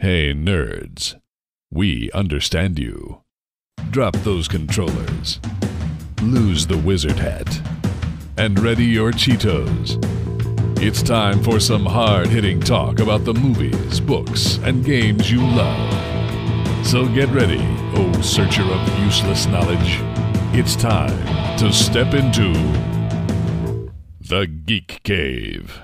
Hey, nerds. We understand you. Drop those controllers. Lose the wizard hat. And ready your Cheetos. It's time for some hard-hitting talk about the movies, books, and games you love. So get ready, oh searcher of useless knowledge. It's time to step into the Geek Cave.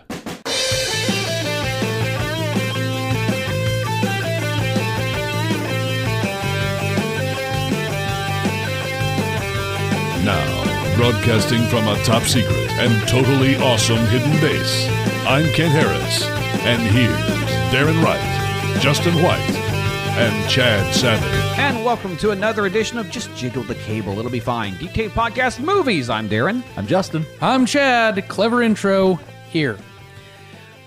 Now, broadcasting from a top secret and totally awesome hidden base, I'm Kent Harris, and here's Darren Wright, Justin White, and Chad Savage. And welcome to another edition of Just Jiggle the Cable, It'll Be Fine. Geek Cave Podcast Movies. I'm Darren. I'm Justin. I'm Chad. Clever intro here.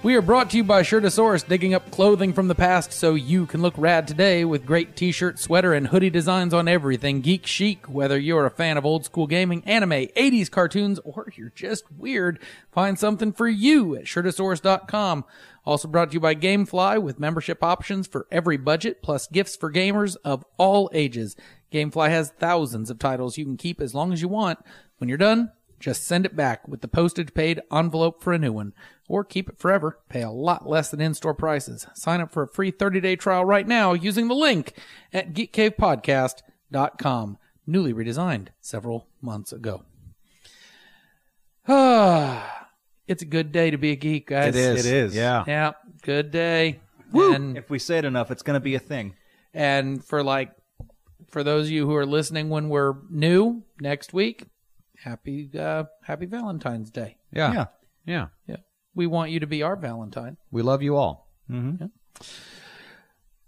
We are brought to you by Shirtosaurus, digging up clothing from the past so you can look rad today with great t-shirt, sweater, and hoodie designs on everything geek chic. Whether you're a fan of old school gaming, anime, 80s cartoons, or you're just weird, find something for you at Shirtosaurus.com. Also brought to you by Gamefly with membership options for every budget, plus gifts for gamers of all ages. Gamefly has thousands of titles you can keep as long as you want. When you're done, just send it back with the postage-paid envelope for a new one. Or keep it forever. Pay a lot less than in-store prices. Sign up for a free 30-day trial right now using the link at geekcavepodcast.com. Newly redesigned several months ago. It's a good day to be a geek, guys. It is. Yeah. Yeah, good day. Woo! And, if we say it enough, it's going to be a thing. and for those of you who are listening when we're new next week, happy Valentine's Day. Yeah. Yeah. We want you to be our Valentine. We love you all. Mm-hmm.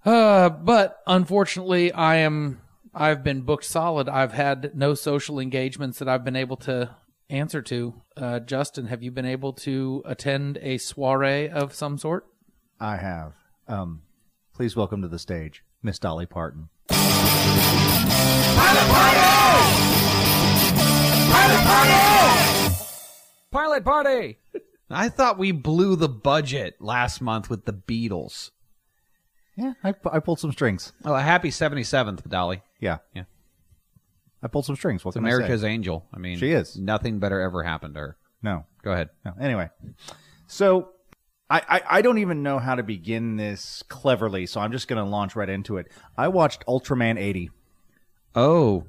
But unfortunately, I've been booked solid. I've had no social engagements that I've been able to answer to. Justin, have you been able to attend a soiree of some sort? I have. Please welcome to the stage, Miss Dolly Parton. Pilot Party! I thought we blew the budget last month with the Beatles. Yeah, I pulled some strings. Oh, a happy 77th, Dolly. Yeah. I pulled some strings. What It's can I say? America's angel. I mean, She is. Nothing better ever happened to her. No. Go ahead. No. Anyway, so I don't even know how to begin this cleverly, so I'm just going to launch right into it. I watched Ultraman 80. Oh.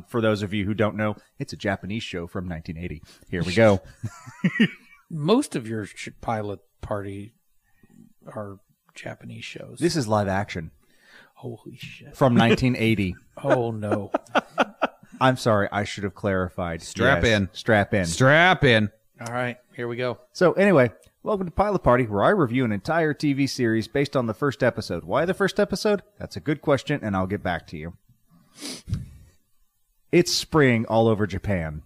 For those of you who don't know, it's a Japanese show from 1980. Here we go. Most of your pilot party are Japanese shows. This is live action Holy shit. from 1980. Oh, no. I'm sorry, I should have clarified. Strap in. Strap in. Strap in. All right, here we go. So anyway, welcome to Pilot Party, where I review an entire TV series based on the first episode. Why the first episode? That's a good question, and I'll get back to you. It's spring all over Japan,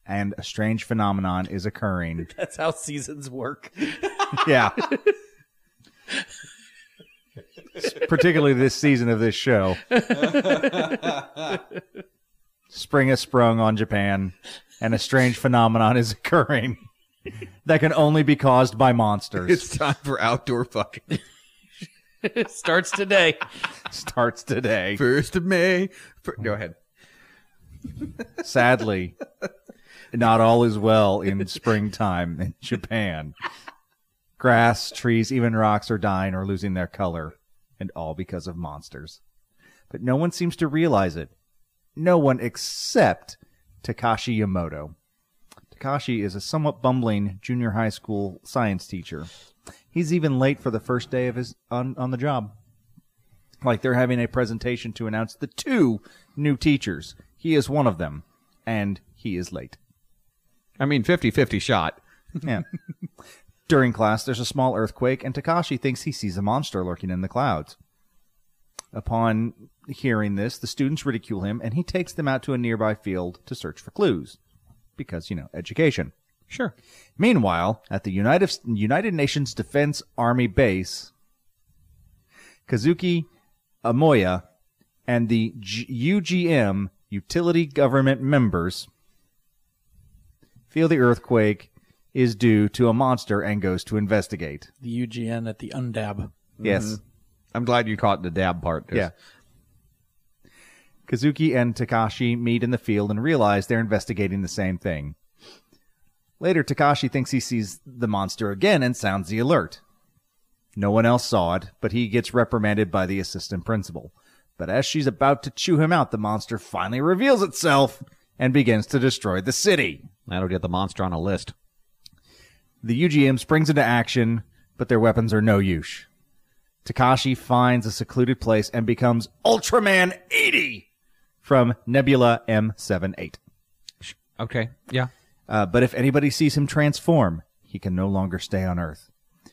and a strange phenomenon is occurring. That's how seasons work. Yeah. Particularly this season of this show. Spring has sprung on Japan, and a strange phenomenon is occurring that can only be caused by monsters. It's time for outdoor fucking. It starts today. Starts today. 1st of May. Go ahead. Sadly, not all is well in springtime in Japan. Grass, trees, even rocks are dying or losing their color, and all because of monsters. But no one seems to realize it. No one except Takashi Yamoto. Takashi is a somewhat bumbling junior high school science teacher. He's even late for the first day of his on the job. Like they're having a presentation to announce the 2 new teachers. He is one of them, and he is late. I mean, 50-50 shot. Yeah. During class, there's a small earthquake, and Takashi thinks he sees a monster lurking in the clouds. Upon hearing this, the students ridicule him, and he takes them out to a nearby field to search for clues. Because, education. Sure. Meanwhile, at the United Nations Defense Army base, Kazuki Amoya and the UGM utility government members feel the earthquake is due to a monster and goes to investigate. The UGN at the undab. Yes. I'm glad you caught the dab part. 'Cause Yeah. Kazuki and Takashi meet in the field and realize they're investigating the same thing. Later, Takashi thinks he sees the monster again and sounds the alert. No one else saw it, but he gets reprimanded by the assistant principal. But as she's about to chew him out, the monster finally reveals itself and begins to destroy the city. That'll get the monster on a list. The UGM springs into action, but their weapons are no use. Takashi finds a secluded place and becomes Ultraman 80 from Nebula M78. Okay, yeah. But if anybody sees him transform, he can no longer stay on Earth.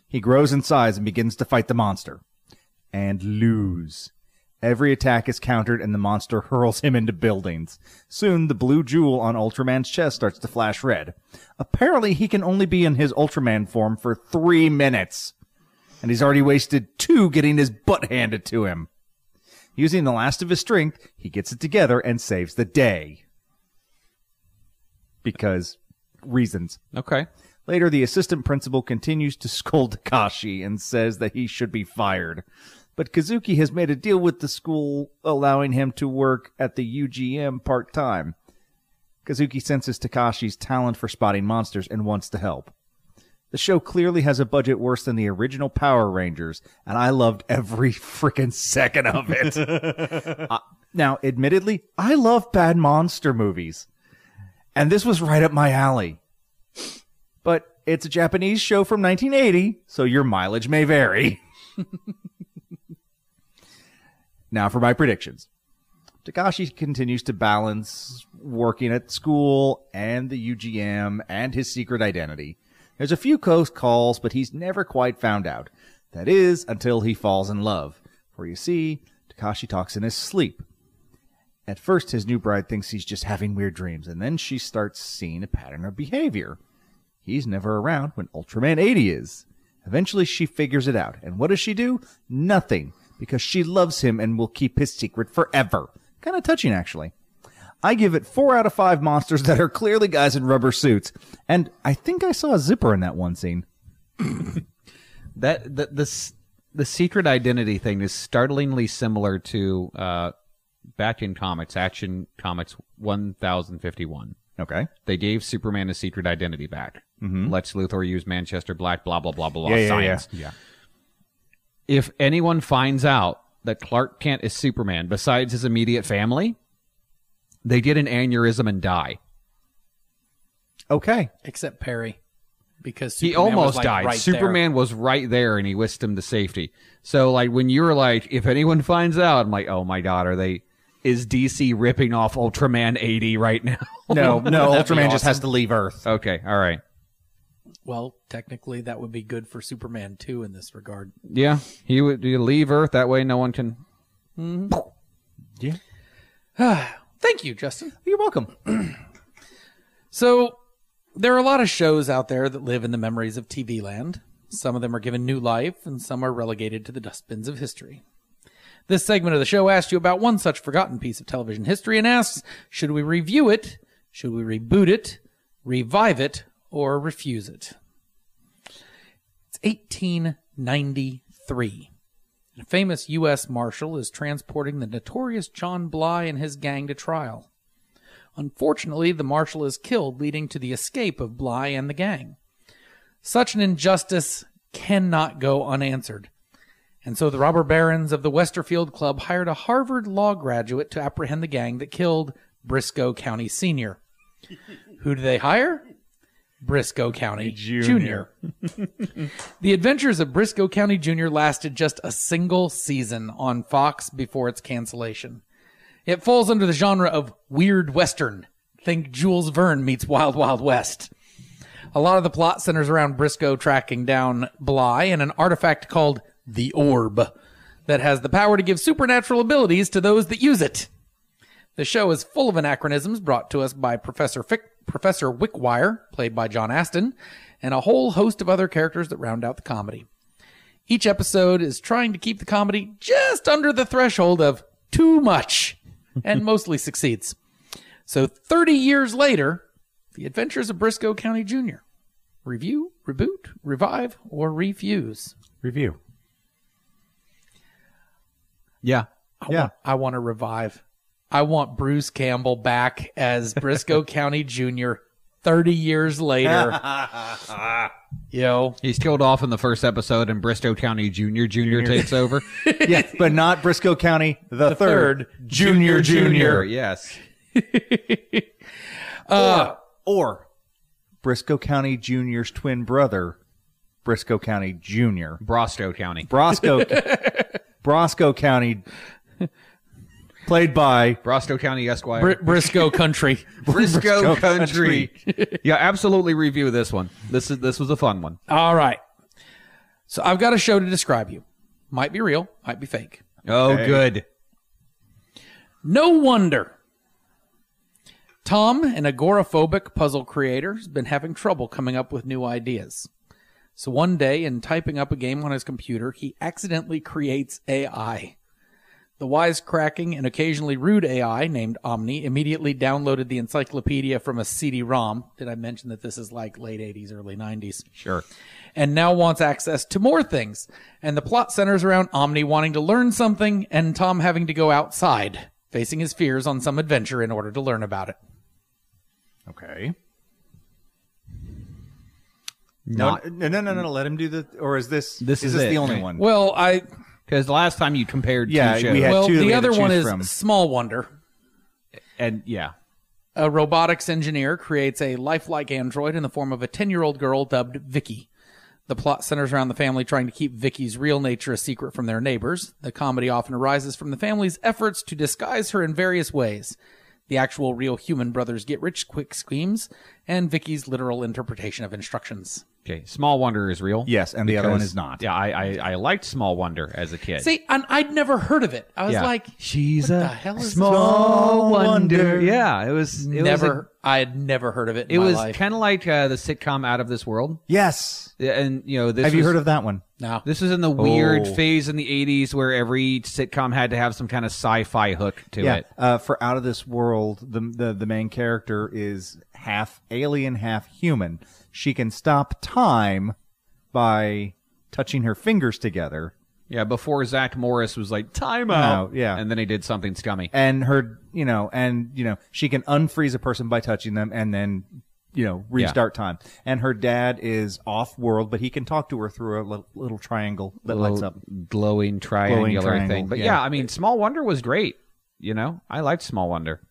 He grows in size and begins to fight the monster. And lose. Every attack is countered and the monster hurls him into buildings. Soon, the blue jewel on Ultraman's chest starts to flash red. Apparently, he can only be in his Ultraman form for 3 minutes. And he's already wasted 2 getting his butt handed to him. Using the last of his strength, he gets it together and saves the day. Because reasons. Okay. Later, the assistant principal continues to scold Takashi and says that he should be fired. But Kazuki has made a deal with the school, allowing him to work at the UGM part-time. Kazuki senses Takashi's talent for spotting monsters and wants to help. The show clearly has a budget worse than the original Power Rangers, and I loved every freaking second of it. Now, admittedly, I love bad monster movies. And this was right up my alley. But it's a Japanese show from 1980, so your mileage may vary. Now for my predictions. Takashi continues to balance working at school and the UGM and his secret identity. There's a few close calls, but he's never quite found out. That is, until he falls in love. For you see, Takashi talks in his sleep. At first, his new bride thinks he's just having weird dreams, and then she starts seeing a pattern of behavior. He's never around when Ultraman 80 is. Eventually, she figures it out. And what does she do? Nothing. Because she loves him and will keep his secret forever. Kind of touching, actually. I give it 4 out of 5 monsters that are clearly guys in rubber suits. And I think I saw a zipper in that one scene. The secret identity thing is startlingly similar to back in comics, Action Comics 1051. Okay. They gave Superman his secret identity back. Mm-hmm. Lex Luthor used Manchester Black, blah, blah, blah, blah, science. Yeah. If anyone finds out that Clark Kent is Superman besides his immediate family, they get an aneurysm and die. Okay. Except Perry. Because He Superman almost was, died. Right Superman was right there, and he whisked him to safety. So, when you were like, if anyone finds out, I'm like, oh my God, is DC ripping off Ultraman 80 right now? No, Ultraman just awesome. has to leave Earth. Okay, all right. Well, technically, that would be good for Superman, too, in this regard. Yeah, he would leave Earth. That way no one can... Yeah. Thank you, Justin. You're welcome. So, there are a lot of shows out there that live in the memories of TV land. Some of them are given new life, and some are relegated to the dustbins of history. This segment of the show asks you about one such forgotten piece of television history and asks, should we review it, should we reboot it, revive it, or refuse it? It's 1893. A famous U.S. Marshal is transporting the notorious John Bly and his gang to trial. Unfortunately, the Marshal is killed, leading to the escape of Bly and the gang. Such an injustice cannot go unanswered. And so the robber barons of the Westerfield Club hired a Harvard law graduate to apprehend the gang that killed Brisco County Sr. Who do they hire? Brisco County Jr. The Adventures of Brisco County Jr. lasted just a single season on Fox before its cancellation. It falls under the genre of weird Western. Think Jules Verne meets Wild Wild West. A lot of the plot centers around Brisco tracking down Bly and an artifact called the Orb that has the power to give supernatural abilities to those that use it. The show is full of anachronisms brought to us by Professor Wickwire, played by John Aston, and a whole host of other characters that round out the comedy. Each episode is trying to keep the comedy just under the threshold of too much, and mostly succeeds. So 30 years later, The Adventures of Brisco County Jr. Review, reboot, revive, or refuse? Review. Yeah. I want to revive. I want Bruce Campbell back as Brisco County Jr. 30 years later. He's killed off in the first episode, and Brisco County Jr. takes over. Yeah, but not Brisco County the third Jr. Yes. Or Brisco County Jr.'s twin brother, Brisco County Jr. Brisco County. Brisco County, played by Brisco County Esquire. Brisco Country. Brisco Country. Yeah, absolutely review this one. This was a fun one. All right. So I've got a show to describe you. Might be real, might be fake. Oh, good. No wonder Tom, an agoraphobic puzzle creator, has been having trouble coming up with new ideas. So one day, in typing up a game on his computer, he accidentally creates AI. The wisecracking and occasionally rude AI, named Omni, immediately downloaded the encyclopedia from a CD-ROM. Did I mention that this is like late 80s, early 90s? Sure. And now wants access to more things. And the plot centers around Omni wanting to learn something and Tom having to go outside, facing his fears on some adventure in order to learn about it. Okay. Not No. Let him do the. Or is this? This is is this it, the only right? one? Well, because the last time you compared two shows. we had well, two that we the had to other one choose is from. Small Wonder. And yeah. A robotics engineer creates a lifelike android in the form of a 10-year-old girl dubbed Vicky. The plot centers around the family trying to keep Vicky's real nature a secret from their neighbors. The comedy often arises from the family's efforts to disguise her in various ways. The actual real human brothers get rich quick schemes, and Vicky's literal interpretation of instructions. Okay. Small Wonder is real. Yes, and the other one Because- is not. Yeah, I liked Small Wonder as a kid. See, and I'd never heard of it. I was Yeah. like, she's what a the hell is small Small wonder. Wonder. Yeah, it was I had never heard of it in It my was life. kind of like the sitcom Out of This World. Yes. Yeah, and this Have you was- heard of that one? No. This was in the weird Oh. phase in the 80s where every sitcom had to have some kind of sci-fi hook to it. For Out of This World, the main character is half alien, half human. She can stop time by touching her fingers together, Yeah, before Zach Morris was like, time out. yeah. And then he did something scummy. and she can unfreeze a person by touching them, and then restart time. And her dad is off world, but he can talk to her through a little triangle that lights up. Glowing triangular triangle, thing. But yeah. yeah, I mean, Small Wonder was great. I liked Small Wonder.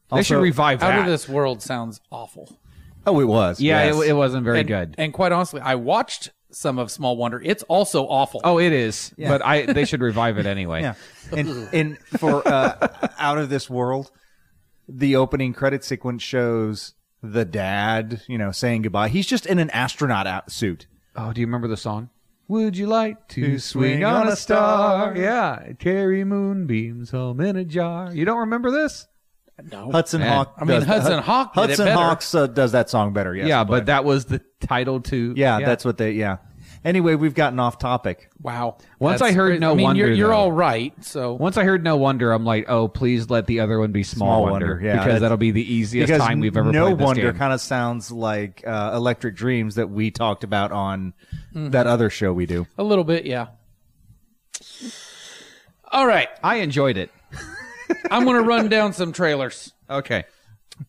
They Also, should revive that. Out of This World sounds awful. Oh, it was. Yeah, yes. it wasn't very and, good. And quite honestly, I watched some of Small Wonder. It's also awful. Oh, it is. Yeah. But they should revive it anyway. Yeah. And for Out of This World, the opening credit sequence shows the dad, saying goodbye. He's just in an astronaut suit. Oh, do you remember the song? Would you like to swing on a star? Yeah, carry moonbeams home in a jar. You don't remember this? No. Hudson Man. Hawk. I mean, does- Hudson Hawk did it Hudson better. Hawks does that song better. Yes, Yeah, but that was the title to. yeah, that's what they. Yeah. Anyway, we've gotten off topic. Wow. Once That's I heard crazy. No I mean, Wonder, you're though. all right. So Once I heard No Wonder, I'm like, oh, please let the other one be Small Wonder. Yeah, because that's- that'll be the easiest because time we've ever No played this Wonder game. kind of sounds like Electric Dreams that we talked about on that other show we do. a little bit, yeah. All right. I enjoyed it. I'm going to run down some trailers. Okay.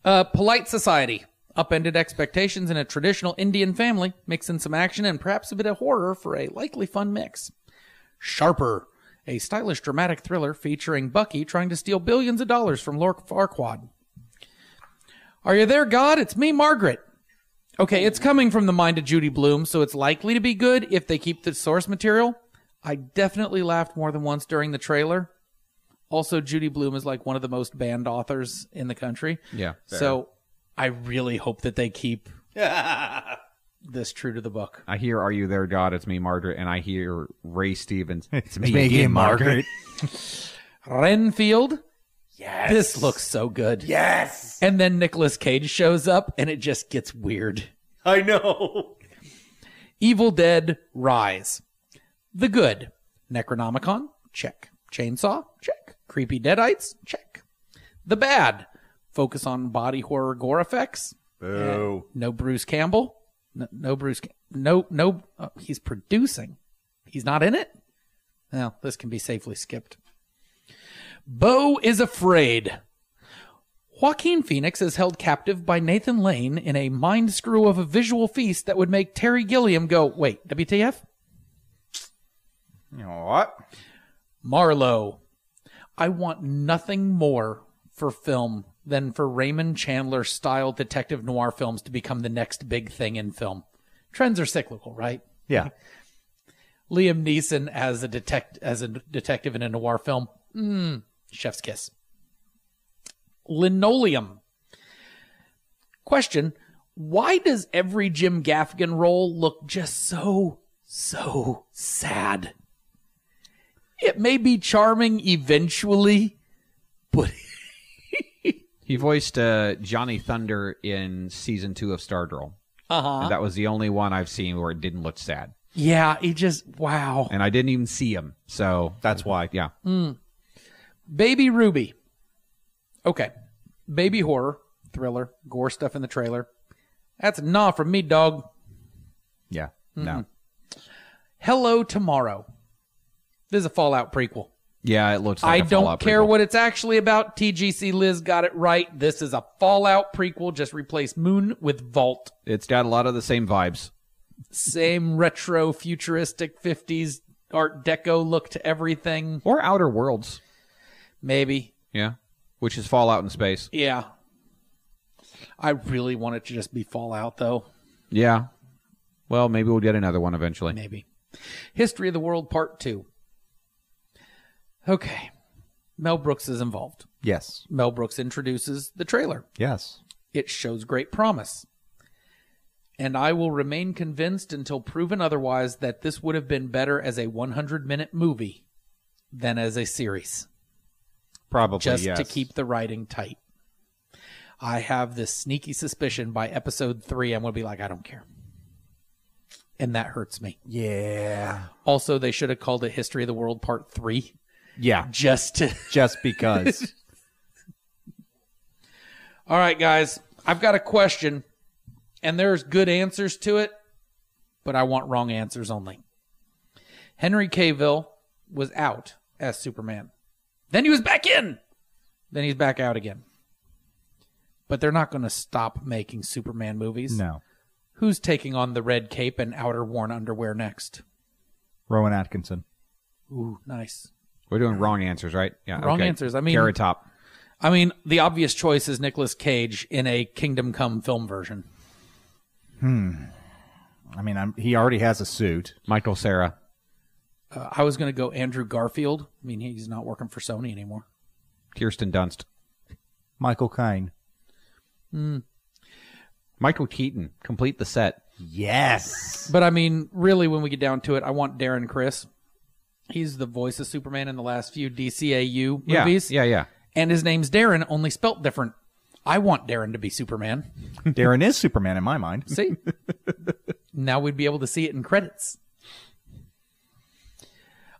Polite Society. Upended expectations in a traditional Indian family, mix in some action and perhaps a bit of horror for a likely fun mix. Sharper. A stylish dramatic thriller featuring Bucky trying to steal billions of dollars from Lord Farquaad. Are you there, God? It's me, Margaret. Okay, it's coming from the mind of Judy Blume, so it's likely to be good if they keep the source material. I definitely laughed more than once during the trailer. Also, Judy Blume is like one of the most banned authors in the country. Yeah. So I really hope that they keep this true to the book. I hear Are You There, God? It's me, Margaret. And I hear Ray Stevens. It's me again, Margaret. Renfield. Yes. This looks so good. Yes, And then Nicolas Cage shows up and it just gets weird. I know. Evil Dead Rise. The good. Necronomicon? Check. Chainsaw? Check. Creepy Deadites? Check. The bad. Focus on body horror gore effects? Boo. No Bruce Campbell? No Bruce. No. He's producing. He's not in it? Well, this can be safely skipped. Beau is afraid. Joaquin Phoenix is held captive by Nathan Lane in a mind screw of a visual feast that would make Terry Gilliam go, wait, WTF? You know what? Marlowe. I want nothing more for film than for Raymond Chandler-style detective noir films to become the next big thing in film. Trends are cyclical, right? Yeah. Liam Neeson as a detective in a noir film. Chef's kiss. Linoleum. Question. Why does every Jim Gaffigan role look just so sad? It may be charming eventually, but... He voiced Johnny Thunder in season 2 of Stargirl. And that was the only one I've seen where it didn't look sad. Yeah, he just, wow. And I didn't even see him, so That's why. yeah. Baby Ruby. Okay. Baby horror, thriller, gore stuff in the trailer. That's a nah from me, dog. Yeah. No. Hello Tomorrow. This is a Fallout prequel. Yeah, it looks like I a Fallout don't care prequel. what it's actually about. TGC Liz got it right. This is a Fallout prequel. Just replace Moon with Vault. It's got a lot of the same vibes. Same retro, futuristic 50s Art Deco look to everything. Or Outer Worlds. Maybe. Yeah. Which is Fallout in space. Yeah. I really want it to just be Fallout, though. Yeah. Well, maybe we'll get another one eventually. Maybe. History of the World Part 2. Okay. Mel Brooks is involved. Yes. Mel Brooks introduces the trailer. Yes. It shows great promise. And I will remain convinced until proven otherwise that this would have been better as a 100-minute movie than as a series. Probably, Just yes. to keep the writing tight. I have this sneaky suspicion by episode 3, I'm going to be like, I don't care. And that hurts me. Yeah. Also, they should have called it History of the World Part 3. Yeah. Just because. All right, guys. I've got a question, and there's good answers to it, but I want wrong answers only. Henry Cavill was out as Superman. Then he was back in. Then he's back out again. But they're not going to stop making Superman movies. No. Who's taking on the red cape and outer worn underwear next? Rowan Atkinson. Ooh, nice. We're doing wrong answers, right? Yeah. Wrong okay. answers. I mean, Carrot Top. I mean, the obvious choice is Nicolas Cage in a Kingdom Come film version. I mean, he already has a suit. Michael Cera. I was going to go Andrew Garfield. I mean, he's not working for Sony anymore. Kirsten Dunst. Michael Caine. Michael Keaton. Complete the set. Yes. But I mean, really, when we get down to it, I want Darren Criss. He's the voice of Superman in the last few DCAU movies. Yeah. And his name's Darren, only spelt different. I want Darren to be Superman. Darren is Superman in my mind. See? Now we'd be able to see it in credits.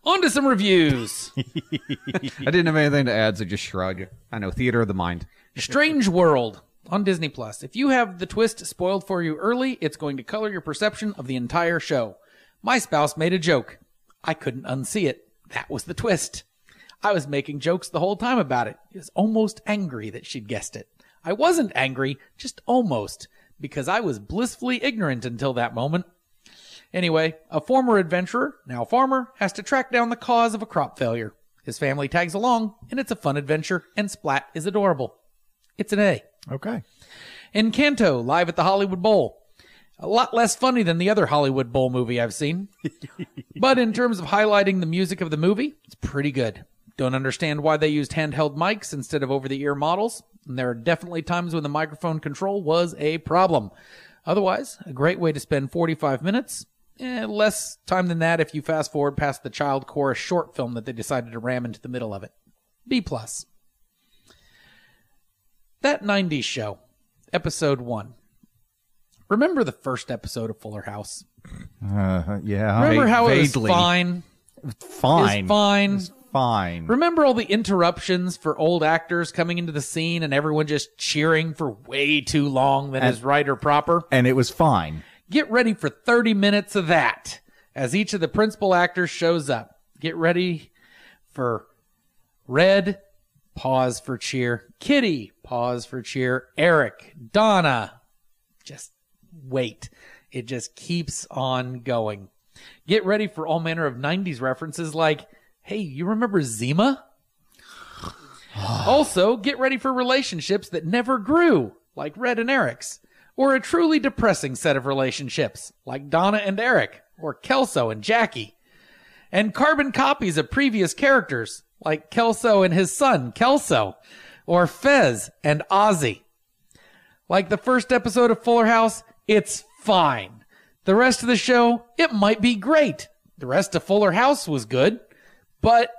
On to some reviews. I didn't have anything to add, so just shrug. I know, theater of the mind. Strange World on Disney Plus. If you have the twist spoiled for you early, it's going to color your perception of the entire show. My spouse made a joke. I couldn't unsee it. That was the twist. I was making jokes the whole time about it. I was almost angry that she'd guessed it. I wasn't angry, just almost, because I was blissfully ignorant until that moment. Anyway, a former adventurer, now farmer, has to track down the cause of a crop failure. His family tags along, and it's a fun adventure, and Splat is adorable. It's an A. Okay. Encanto, live at the Hollywood Bowl. A lot less funny than the other Hollywood Bowl movie I've seen. But in terms of highlighting the music of the movie, it's pretty good. Don't understand why they used handheld mics instead of over-the-ear models. And there are definitely times when the microphone control was a problem. Otherwise, a great way to spend 45 minutes. Less time than that if you fast forward past the child chorus short film that they decided to ram into the middle of it. B+. That 90s Show, Episode 1. Remember the first episode of Fuller House? Yeah. Remember how it was vaguely. fine? Fine. It's fine. It's fine. Remember all the interruptions for old actors coming into the scene and everyone just cheering for way too long than is right or proper? And it was fine. Get ready for 30 minutes of that as each of the principal actors shows up. Get ready for Red, pause for cheer. Kitty, pause for cheer. Eric, Donna, just wait. It just keeps on going. Get ready for all manner of 90s references like, hey, you remember Zima? Also, get ready for relationships that never grew, like Red and Eric's. Or a truly depressing set of relationships, like Donna and Eric, or Kelso and Jackie. And carbon copies of previous characters, like Kelso and his son, Kelso, or Fez and Ozzy. Like the first episode of Fuller House, it's fine. The rest of the show, it might be great. The rest of Fuller House was good, but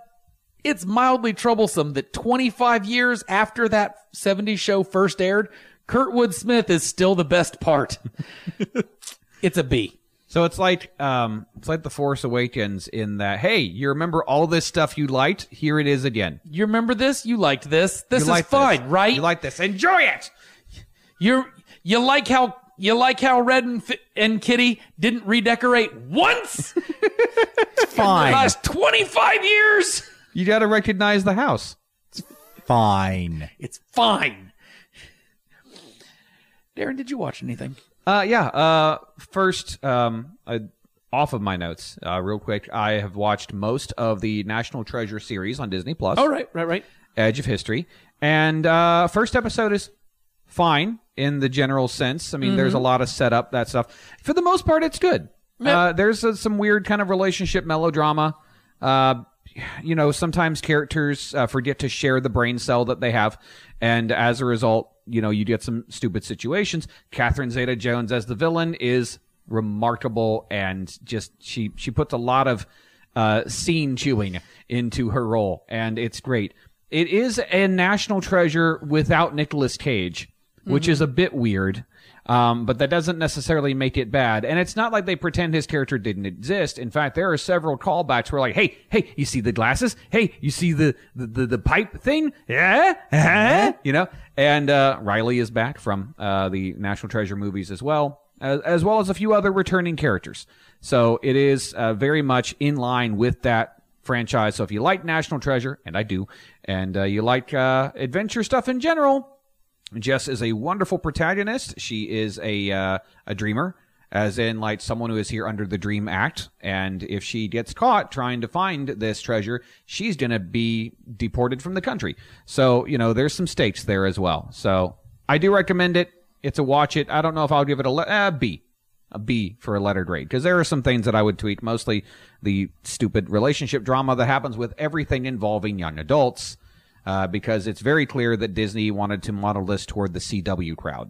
it's mildly troublesome that 25 years after that 70s show first aired, Kurtwood Smith is still the best part. It's a B. So it's like The Force Awakens in that, hey, you remember all this stuff you liked? Here it is again. You remember this? You liked this. This is like fine, this. right? You like this. Enjoy it. You like how Red and Kitty didn't redecorate once? Fine. The last 25 years? You got to recognize the house. Fine. It's fine. Darren, did you watch anything? First, off of my notes, real quick, I have watched most of the National Treasure series on Disney Plus. Oh, right. Edge of History. And first episode is fine in the general sense. I mean, there's a lot of setup, that stuff. For the most part, it's good. Yep. There's some weird kind of relationship melodrama. Sometimes characters forget to share the brain cell that they have. And as a result, you get some stupid situations. Catherine Zeta-Jones as the villain is remarkable, and just she puts a lot of scene chewing into her role, and it's great. It is a National Treasure without Nicolas Cage, which is a bit weird, but that doesn't necessarily make it bad. And it's not like they pretend his character didn't exist. In fact, there are several callbacks where like, hey, you see the glasses? Hey, you see the pipe thing? Yeah? And Riley is back from the National Treasure movies as well as a few other returning characters. So it is very much in line with that franchise. So if you like National Treasure, and I do, and you like adventure stuff in general, Jess is a wonderful protagonist. She is a dreamer, as in like someone who is here under the Dream Act. And if she gets caught trying to find this treasure, she's going to be deported from the country. So, there's some stakes there as well. So I do recommend it. It's a watch it. I don't know if I'll give it a B. A B for a letter grade. Because there are some things that I would tweak. Mostly the stupid relationship drama that happens with everything involving young adults. Because it's very clear that Disney wanted to model this toward the CW crowd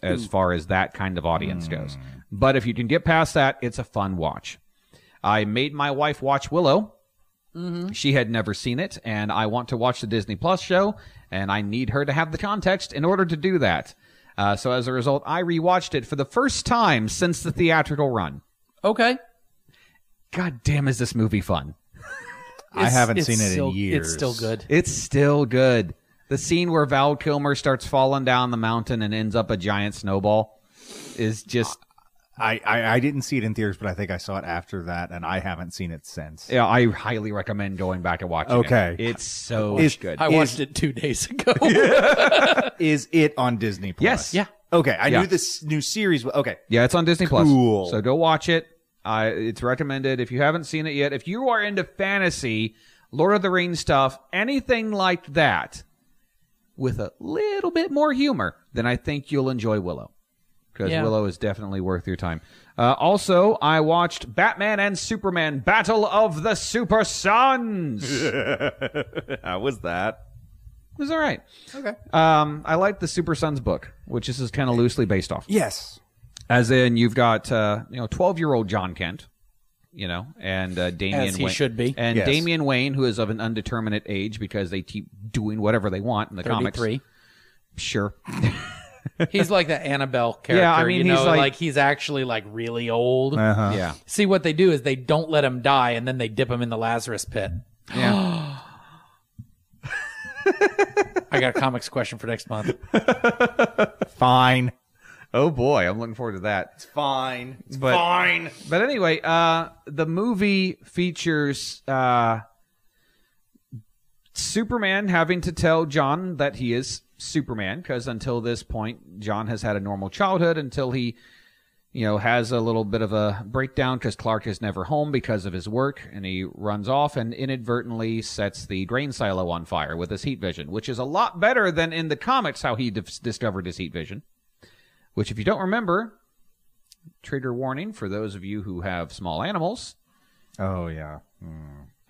as far as that kind of audience goes. But if you can get past that, it's a fun watch. I made my wife watch Willow. She had never seen it, and I want to watch the Disney Plus show, and I need her to have the context in order to do that. So as a result, I rewatched it for the first time since the theatrical run. Okay. God damn, is this movie fun. I haven't seen it in years. It's still good. It's still good. The scene where Val Kilmer starts falling down the mountain and ends up a giant snowball is just... I didn't see it in theaters, but I think I saw it after that, and I haven't seen it since. Yeah, I highly recommend going back and watching it. It's so good. I watched it 2 days ago. Is it on Disney Plus? Yes. Yeah. Okay, I knew this new series. Okay. Yeah, it's on Disney Plus. Cool. So go watch it. It's recommended. If you haven't seen it yet, if you are into fantasy, Lord of the Rings stuff, anything like that, with a little bit more humor, then I think you'll enjoy Willow. Because Willow is definitely worth your time. Also, I watched Batman and Superman Battle of the Super Sons. How was that? It was all right. Okay. I like the Super Sons book, which this is kind of loosely based off. Yes. As in, you've got 12-year-old John Kent, and Damian As he Wayne, should be. and Yes. Damian Wayne, who is of an undeterminate age because they keep doing whatever they want in the 33. comics. Sure. He's like the Annabelle character. Yeah, I mean, he's like he's actually like really old. Uh-huh. Yeah. See, what they do is they don't let him die, and then they dip him in the Lazarus pit. Yeah. I got a comics question for next month. Fine. Oh boy, I'm looking forward to that. It's fine. It's But- fine. But anyway, the movie features Superman having to tell John that he is Superman, because until this point, John has had a normal childhood until he, has a little bit of a breakdown because Clark is never home because of his work, and he runs off and inadvertently sets the grain silo on fire with his heat vision, which is a lot better than in the comics how he discovered his heat vision, which, if you don't remember, trigger warning for those of you who have small animals, Oh, yeah.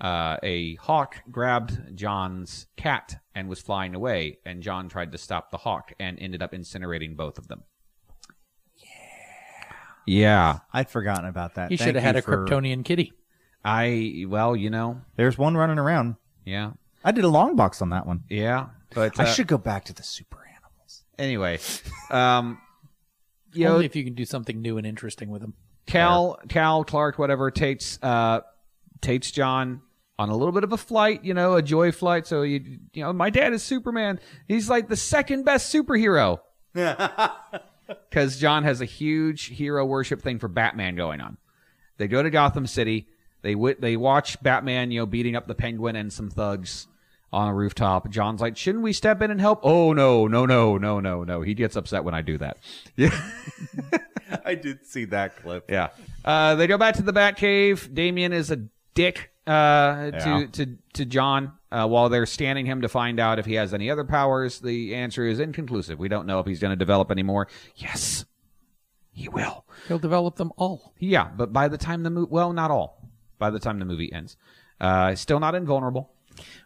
a hawk grabbed John's cat and was flying away, and John tried to stop the hawk and ended up incinerating both of them. Yeah. I'd forgotten about that. He should have had a Kryptonian kitty. There's one running around. Yeah. I did a long box on that one. Yeah. But I should go back to the super animals. Anyway, Only if you can do something new and interesting with him. Cal, Clark, whatever, takes John on a little bit of a flight, a joy flight. So, my dad is Superman. He's like the second best superhero. Because John has a huge hero worship thing for Batman going on. They go to Gotham City. They watch Batman, beating up the Penguin and some thugs on a rooftop. John's like, shouldn't we step in and help? Oh, no. He gets upset when I do that. Yeah. I did see that clip. Yeah. They go back to the Batcave. Damian is a dick to John while they're scanning him to find out if he has any other powers. The answer is inconclusive. We don't know if he's going to develop any more. Yes, he will. He'll develop them all. Yeah, but by the time the movie... Well, not all. By the time the movie ends. Still not invulnerable.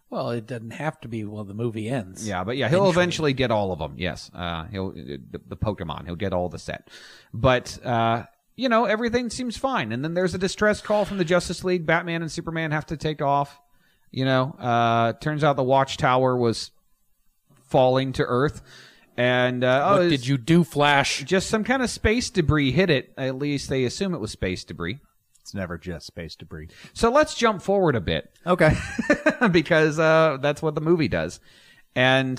Well, it doesn't have to be while the movie ends. Yeah, but he'll eventually get all of them. Yes, he'll the Pokemon. He'll get all the set. But everything seems fine. And then there's a distress call from the Justice League. Batman and Superman have to take off. Turns out the Watchtower was falling to Earth. And what did you do, Flash? Just some kind of space debris hit it. At least they assume it was space debris. It's never just space debris. So let's jump forward a bit. Okay. Because that's what the movie does. And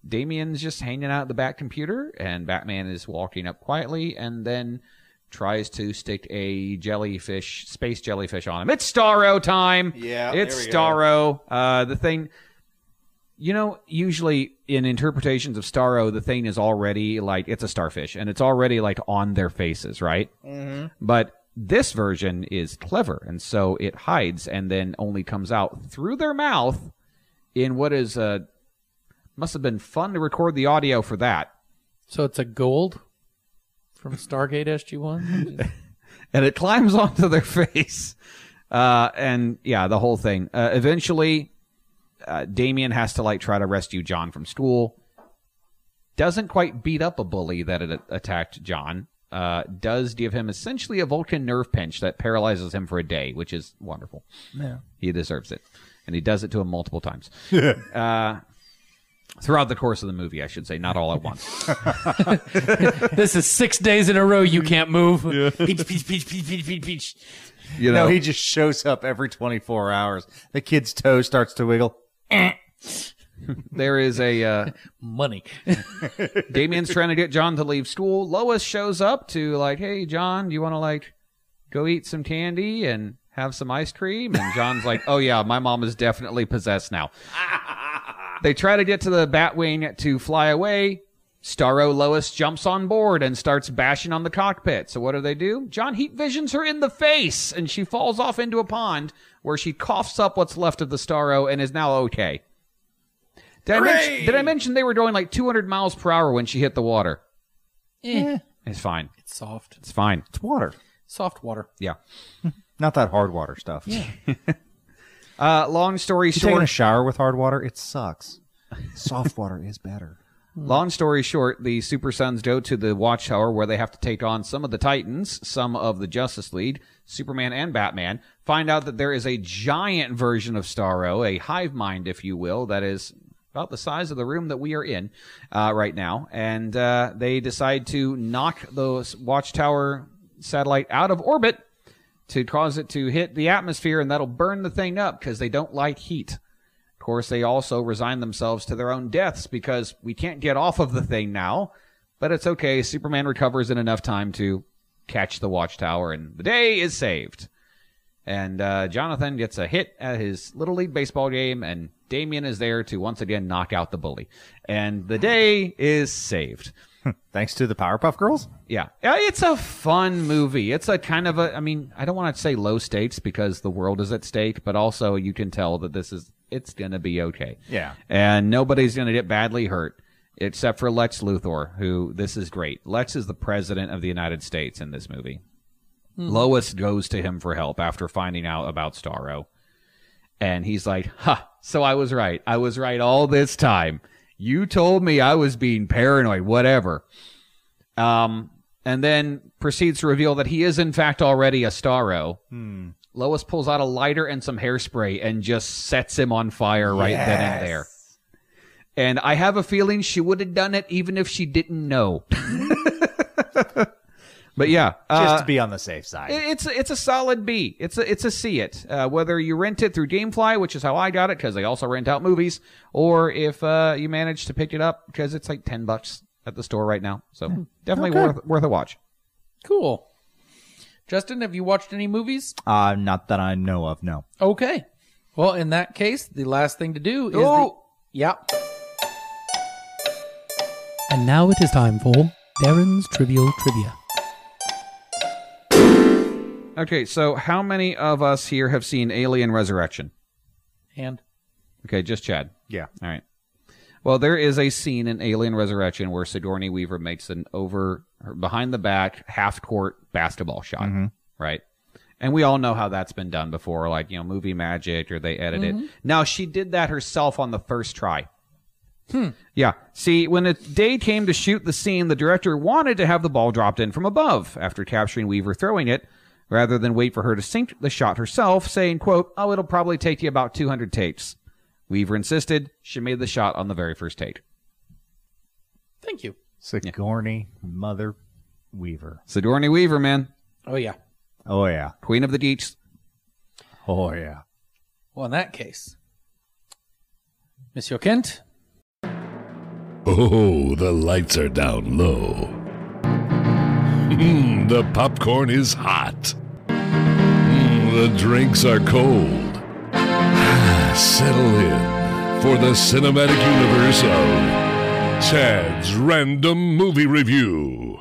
Damian's just hanging out at the back computer, and Batman is walking up quietly and then tries to stick a space jellyfish on him. It's Starro time. Yeah, it's there we go. Starro. The thing, usually in interpretations of Starro, the thing is already like, it's a starfish, and it's already like on their faces, right? Mm-hmm. But this version is clever, and so it hides and then only comes out through their mouth in what is must have been fun to record the audio for that. So it's a gold from Stargate SG-1? And it climbs onto their face. And yeah, the whole thing. Eventually, Damian has to try to rescue John from school. Doesn't quite beat up a bully that had attacked John. Does give him essentially a Vulcan nerve pinch that paralyzes him for a day, which is wonderful. Yeah. He deserves it. And he does it to him multiple times. Throughout the course of the movie, I should say, not all at once. This is 6 days in a row you can't move. Peach. No, he just shows up every 24 hours. The kid's toe starts to wiggle. There is a... Money. Damian's trying to get John to leave school. Lois shows up to hey, John, do you want to go eat some candy and have some ice cream? And John's like, oh yeah, my mom is definitely possessed now. They try to get to the Batwing to fly away. Starro Lois jumps on board and starts bashing on the cockpit. So what do? John heat visions her in the face, and she falls off into a pond where she coughs up what's left of the Starro and is now okay. Did I mention they were going 200 miles per hour when she hit the water? It's fine. It's soft. It's fine. It's water. Soft water. Yeah. Not that hard water stuff. Yeah. Long story You taking a short. shower with hard water? It sucks. Soft water is better. Long story short, the Super Sons go to the Watchtower where they have to take on some of the Titans, some of the Justice League, Superman and Batman. Find out that there is a giant version of Starro, a hive mind, if you will, that is about the size of the room that we are in right now. And they decide to knock the Watchtower satellite out of orbit to cause it to hit the atmosphere, and that'll burn the thing up because they don't like heat. Of course, they also resign themselves to their own deaths because we can't get off of the thing now. but it's okay. Superman recovers in enough time to catch the Watchtower, and the day is saved. And Jonathan gets a hit at his Little League baseball game, and Damian is there to once again knock out the bully. And the day is saved. Thanks to the Powerpuff Girls? Yeah. It's a fun movie. It's a kind of I don't want to say low stakes because the world is at stake, but also you can tell that it's going to be okay. Yeah. And nobody's going to get badly hurt except for Lex Luthor, who, this is great. Lex is the president of the United States in this movie. Lois goes to him for help after finding out about Starro. And he's like, so I was right. I was right all this time. You told me I was being paranoid, whatever. And then proceeds to reveal that he is, in fact, already a Starro. Lois pulls out a lighter and some hairspray and just sets him on fire then and there. And I have a feeling she would have done it even if she didn't know. But yeah, just to be on the safe side. It's a solid B. It's a see it. Whether you rent it through GameFly, which is how I got it because they also rent out movies, or if you manage to pick it up because it's like $10 at the store right now. So definitely worth a watch. Cool. Justin, have you watched any movies? Not that I know of, no. Okay. Well, in that case, the last thing to do is yeah. And now it is time for Darren's Trivial Trivia. Okay, so how many of us here have seen Alien Resurrection? And? Okay, just Chad. Yeah. All right. Well, there is a scene in Alien Resurrection where Sigourney Weaver makes an behind the back half-court basketball shot, right? And we all know how that's been done before, like, movie magic, or they edit it. Now, she did that herself on the first try. Yeah. See, when the day came to shoot the scene, the director wanted to have the ball dropped in from above after capturing Weaver throwing it, rather than wait for her to sink the shot herself, saying, quote, it'll probably take you about 200 takes. Weaver insisted. She made the shot on the very first take. Thank you. Sigourney Mother Weaver. Sigourney Weaver, man. Oh, yeah. Oh, yeah. Queen of the Geeks. Oh, yeah. Well, in that case, Monsieur Kent. Oh, the lights are down low. The popcorn is hot. The drinks are cold. Settle in for the cinematic universe of Chad's Random Movie Review.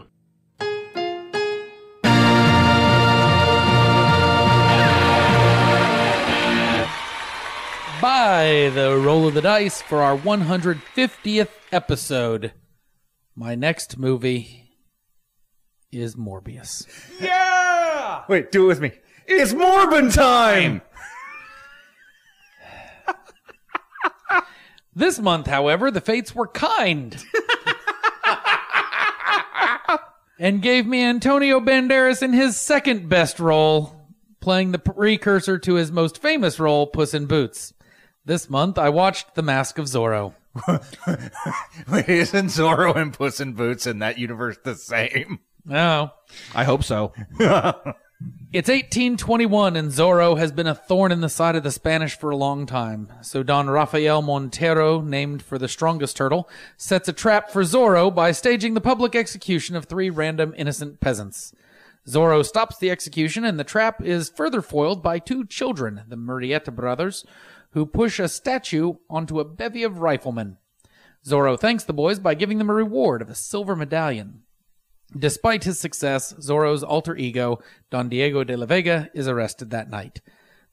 By the roll of the dice for our 150th episode, my next movie is Morbius. Yeah! Wait, do it with me. It's Morbin time! This month, however, the fates were kind and gave me Antonio Banderas in his second best role, playing the precursor to his most famous role, Puss in Boots. This month, I watched The Mask of Zorro. Wait, isn't Zorro and Puss in Boots in that universe the same? No. I hope so. It's 1821, and Zorro has been a thorn in the side of the Spanish for a long time. So Don Rafael Montero, named for the strongest turtle, sets a trap for Zorro by staging the public execution of 3 random innocent peasants. Zorro stops the execution, and the trap is further foiled by 2 children, the Murrieta brothers, who push a statue onto a bevy of riflemen. Zorro thanks the boys by giving them a reward of a silver medallion. Despite his success, Zorro's alter ego, Don Diego de la Vega, is arrested that night.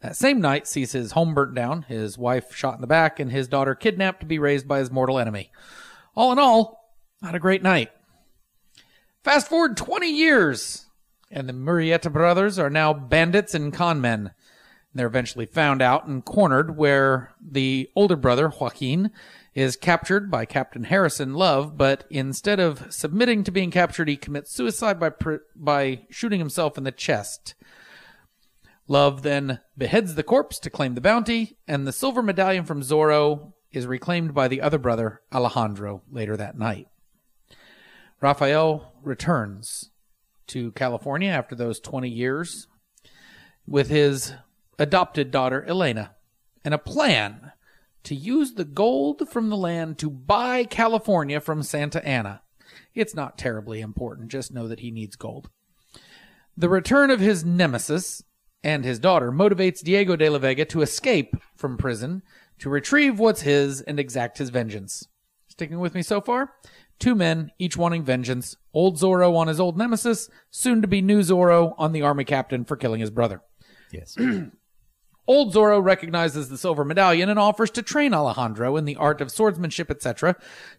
That same night sees his home burnt down, his wife shot in the back, and his daughter kidnapped to be raised by his mortal enemy. All in all, not a great night. Fast forward 20 years, and the Murrieta brothers are now bandits and con men. They're eventually found out and cornered, where the older brother, Joaquin, is captured by Captain Harrison Love, but instead of submitting to being captured, he commits suicide by shooting himself in the chest. Love then beheads the corpse to claim the bounty, and the silver medallion from Zorro is reclaimed by the other brother, Alejandro, later that night. Rafael returns to California after those 20 years with his adopted daughter, Elena, and a plan to use the gold from the land to buy California from Santa Anna. It's not terribly important. Just know that he needs gold. The return of his nemesis and his daughter motivates Diego de la Vega to escape from prison, to retrieve what's his and exact his vengeance. Sticking with me so far? 2 men, each wanting vengeance. Old Zorro on his old nemesis, soon to be new Zorro on the army captain for killing his brother. Yes. Old Zorro recognizes the silver medallion and offers to train Alejandro in the art of swordsmanship, etc.,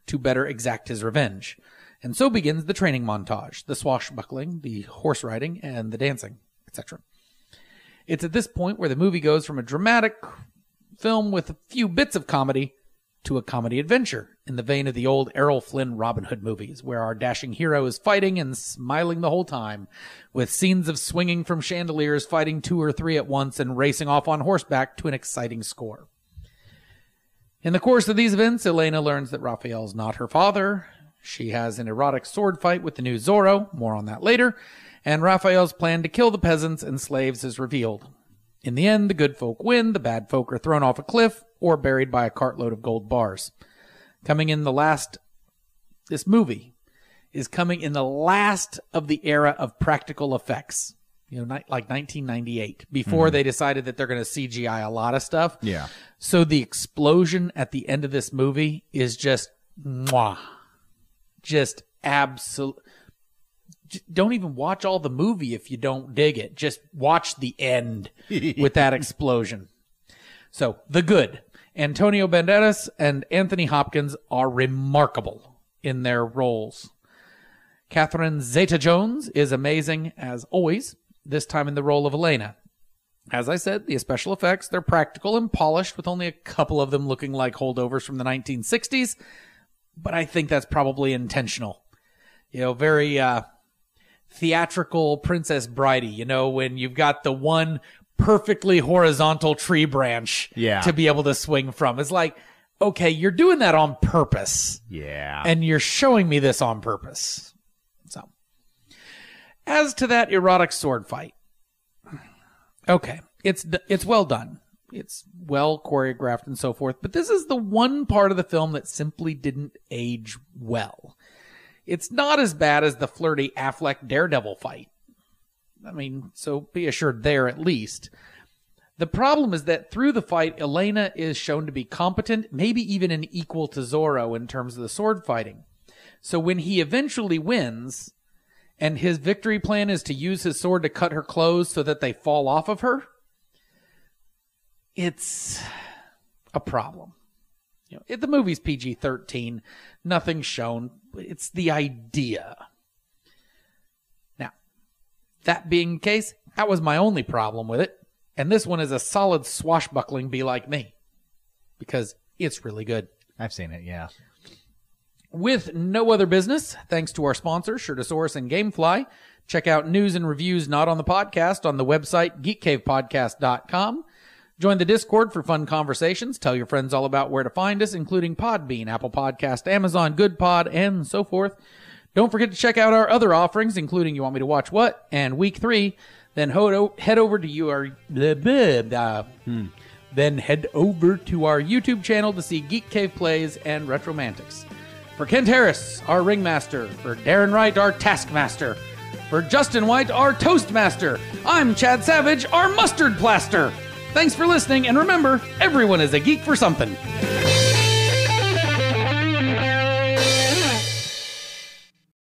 to better exact his revenge. And so begins the training montage, the swashbuckling, the horse riding, and the dancing, etc. It's at this point where the movie goes from a dramatic film with a few bits of comedy to a comedy adventure in the vein of the old Errol Flynn Robin Hood movies, where our dashing hero is fighting and smiling the whole time, with scenes of swinging from chandeliers, fighting 2 or 3 at once, and racing off on horseback to an exciting score. In the course of these events, Elena learns that Raphael's not her father. She has an erotic sword fight with the new Zorro, more on that later, and Raphael's plan to kill the peasants and slaves is revealed. In the end, the good folk win, the bad folk are thrown off a cliff or buried by a cartload of gold bars. This movie is coming in the last of the era of practical effects, like 1998, before they decided that they're going to CGI a lot of stuff. Yeah. So the explosion at the end of this movie is just mwah. Just absolute. Don't even watch all the movie if you don't dig it. Just watch the end with that explosion. So, The Good. Antonio Banderas and Anthony Hopkins are remarkable in their roles. Catherine Zeta-Jones is amazing, as always, this time in the role of Elena. As I said, the special effects, they're practical and polished, with only a couple of them looking like holdovers from the 1960s, but I think that's probably intentional. Very theatrical Princess Bridey, when you've got the one perfectly horizontal tree branch to be able to swing from. It's like, okay, you're doing that on purpose. Yeah. And you're showing me this on purpose. So, as to that erotic sword fight, okay, it's well done. It's well choreographed and so forth, but this is the one part of the film that simply didn't age well. It's not as bad as the flirty Affleck Daredevil fight. So be assured there at least. The problem is that through the fight, Elena is shown to be competent, maybe even an equal to Zorro in terms of the sword fighting. So when he eventually wins, and his victory plan is to use his sword to cut her clothes so that they fall off of her, it's a problem. The movie's PG-13, nothing's shown. It's the idea. Now, that being the case, that was my only problem with it. And this one is a solid swashbuckling Be Like Me. Because it's really good. I've seen it, yeah. With no other business, thanks to our sponsors, Shirtosaurus and Gamefly. Check out news and reviews not on the podcast on the website geekcavepodcast.com. Join the Discord for fun conversations. Tell your friends all about where to find us, including Podbean, Apple Podcast, Amazon, GoodPod, and so forth. Don't forget to check out our other offerings, including You Want Me to Watch What? And Week 3. Then head over to our YouTube channel to see Geek Cave Plays and Retromantics. For Kent Harris, our Ringmaster. For Darren Wright, our Taskmaster. For Justin White, our Toastmaster. I'm Chad Savage, our Mustard Plaster. Thanks for listening, and remember, everyone is a geek for something.